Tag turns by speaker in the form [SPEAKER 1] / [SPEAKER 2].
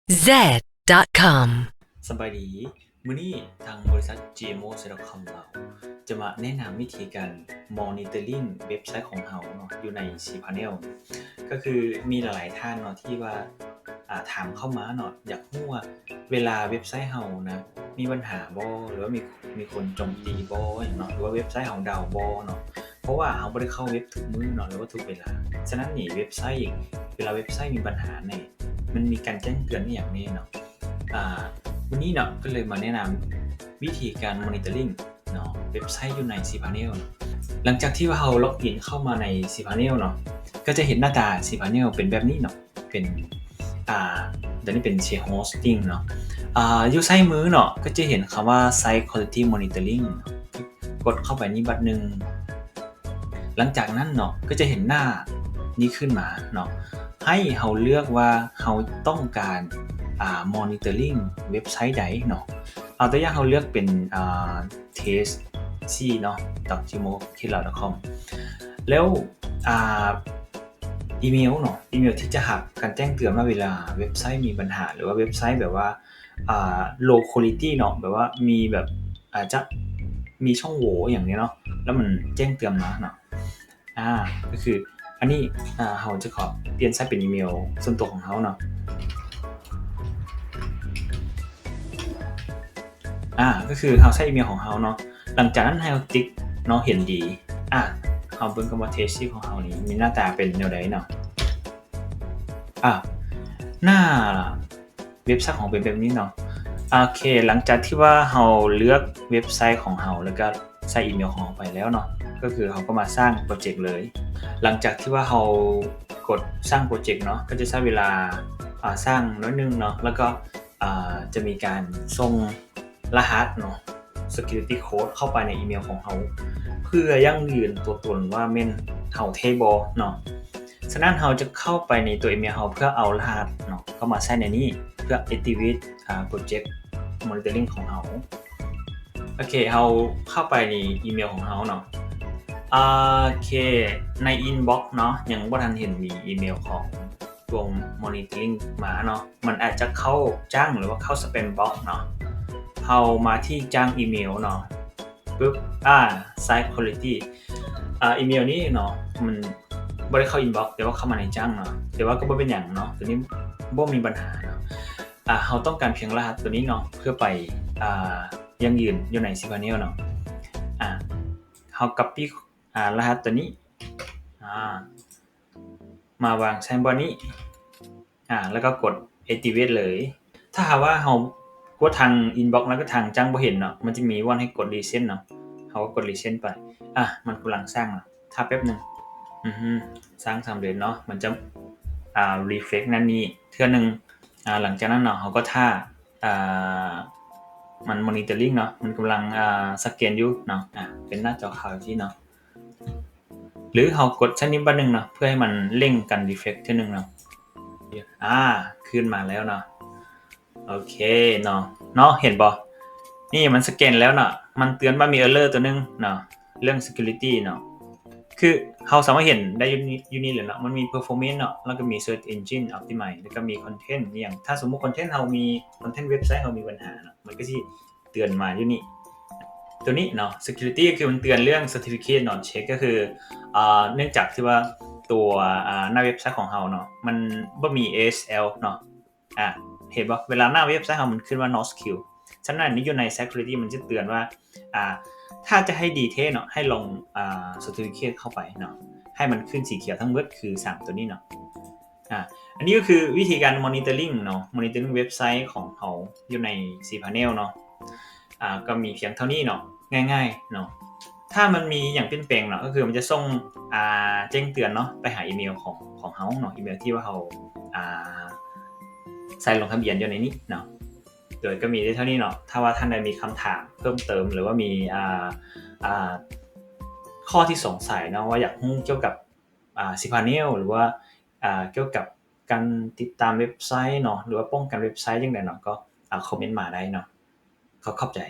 [SPEAKER 1] z.com
[SPEAKER 2] สบายดีมื้อนี้ทางบริษัท GMO.com เราจะมาแนะนำวิธีการ monitoring เว็บไซต์ของเราเนาะอยู่ใน cPanel ก็คือมีหลายๆท่านเนาะที่ว่าถามเข้ามาเนาะอยากรู้ว่าเวลาเว็บไซต์เรานะมีปัญหาบ่หรือว่ามีคนโจมตีบ่อย่างเนาะหรือว่าเว็บไซต์ของดาวบ่เนาะเพราะว่าเราบ่ได้เข้าเว็บทุกมื้อเนาะหรือว่าทุกเวลาฉะนั้นนี่เว็บไซต์เวลาเว็บไซต์มีปัญหาเนี่ยมันมีการแจ้งเตือนอหย่างนี้เนาะวันนี้เนาะก็เลยมาแนะนำวิธีการ monitoring เนาะเว็บไซต์อยู่ใน cPanel หลังจากที่ว่าเราล็อกอินเข้ามาใน cPanel เนาะก็จะเห็นหน้าตา cPanel เป็นแบบนี้เนาะเป็นตัวนี้เป็น Share Hosting เนาะอยู่ซ้ายมือเนาะก็จะเห็นคำว่า Site Quality Monitoring กดเข้าไปนี้บัดนึงหลังจากนั้นเนาะก็จะเห็นหน้านี้ขึ้นมาเนาะให้เราเลือกว่าเราต้องการmonitoring เว็บไซต์ใดเนาะเอาตัวอย่างเราเลือกเป็นtestเนาะ .gmo.com แล้วอีเมลเนาะอีเมลที่จะหักการแจ้งเตือนว่าเวลาเว็บไซต์มีปัญหาหรือว่าเว็บไซต์แบบว่าlow quality เนาะแบบว่ามีแบบอาจจะมีช่องโหว่อย่างนี้เนาะแล้วมันแจ้งเตือนมาเนาะก็คืออันนี้เราจะขอเปลี่ยนใช้เป็นอีเมลส่วนตัวของเราเนาะก็คือเราใช้อีเมลของเราเนาะหลังจากนั้นให้เราติ๊กเนาะเห็นดีเราเบิ่งกับว่าเทสที่ของเรานี่มีหน้าตาเป็นแนวใดเนาะหน้าเว็บไซต์ของเป็นแบบนี้เนาะโอเคหลังจากที่ว่าเราเลือกเว็บไซต์ของเราแล้วก็ใส่อีเมลของเราไปแล้วเนาะก็คือเราก็มาสร้างโปรเจกต์เลยหลังจากที่ว่าเรากดสร้างโปรเจกต์เนาะก็จะใช้เวลาสร้างน้อยนึงเนาะแล้วก็จะมีการส่งรหัสเนาะ security code เข้าไปในอีเมลของเราเพื่อยั่งยืนตัวตนว่าแม่นเฮาเทบ่เนาะฉะนั้นเราจะเข้าไปในตัวอีเมลเราเพื่อเอารหัสเนาะเข้ามาใส่ในนี้เพื่อ activate project monitoring ของเราโอเคเราเข้าไปในอีเมลของเราเนาะโอเคใน inbox เนาะยังบ่ทันเห็นมีอีเมลของตัว monitoring มาเนาะมันอาจจะเข้าจังหรือว่าเข้า spam box เนาะเรามาที่จ้างอีเมลเนาะปึ๊บsite quality อีเมลนี้เนาะมันบ่ได้เข้า inbox แต่ว่าเข้ามาในจ้างเนาะแต่ว่าก็บ่เป็นหยังเนาะตัวนี้บ่มีปัญหาเนาะเราต้องการเพียงรหัสตัวนี้เนาะเพื่อไปยั่งยืนอยู่ใน cPanel เนาะเรา copy รหัสตัวนี้มาวางใส่บนนี้แล้วก็กด activate เลยถ้าหากว่าเรากดทาง inbox แล้วก็ทางจ้างบ่เห็นเนาะมันจะมีว่าให้กด resend เนาะเราก็กด resend ไปมันกำลังสร้างเนาะถ้าแป๊บนึงสร้างสำเร็จเนาะมันจะrefresh นั่นนี่เทื่อนึงหลังจากนั้นเนาะเราก็ท่ามัน monitoring เนาะมันกำลังสแกนอยู่เนาะเป็นหน้าจอขาวที่เนาะหรือเรากดชั้นนี้บัดนึงเนาะเพื่อให้มันเร่งกัน refresh เทื่อนึงเนาะขึ้นมาแล้วเนาะโอเคเนาะเห็นบ่นี่มันสแกนแล้วเนาะมันเตือนว่ามี error ตัวนึงเนาะเรื่อง security เนาะคือเราสามารถเห็นได้อยู่นี่เลยเนาะมันมี performance เนาะแล้วก็มี search engine optimize แล้วก็มี content อย่างถ้าสมมุติ content เรามี content เว็บไซต์เรามีปัญหาเนาะมันก็สิเตือนมาอยู่นี่ตัวนี้เนาะ security ก็คือมันเตือนเรื่อง certificate เนาะ check ก็คือเนื่องจากที่ว่าตัวหน้าเว็บไซต์ของเราเนาะมันบ่มี ASL เนาะเห็นบ่เวลาหน้าเว็บไซต์เรามันขึ้นว่า not secure ฉะนั้นนี่อยู่ใน security มันจะเตือนว่าถ้าจะให้ดีเทลเนาะให้ลงcertificate เข้าไปเนาะให้มันขึ้นสีเขียวทั้งหมดคือ3ตัวนี้เนาะอันนี้ก็คือวิธีการ monitoring เนาะ monitoring เว็บไซต์ของเราอยู่ใน cPanel เนาะก็มีเพียงเท่านี้เนาะง่ายๆเนาะถ้ามันมีอย่างเปลี่ยนแปลงเนาะก็คือมันจะส่งแจ้งเตือนเนาะไปหาอีเมลของเราเนาะอีเมลที่ว่าเราใส่ลงทะเบียนอยู่ในนี้เนาะโดยก็มีได้เท่านี้เนาะถ้าว่าท่านใดมีคำถามเพิ่มเติมหรือว่ามีข้อที่สงสัยเนาะว่าอยากรู้เกี่ยวกับcPanel หรือว่าเกี่ยวกับการติดตามเว็บไซต์เนาะหรือว่าป้องกันเว็บไซต์จังได๋เนาะก็คอมเมนต์มาได้เนาะขอบใจ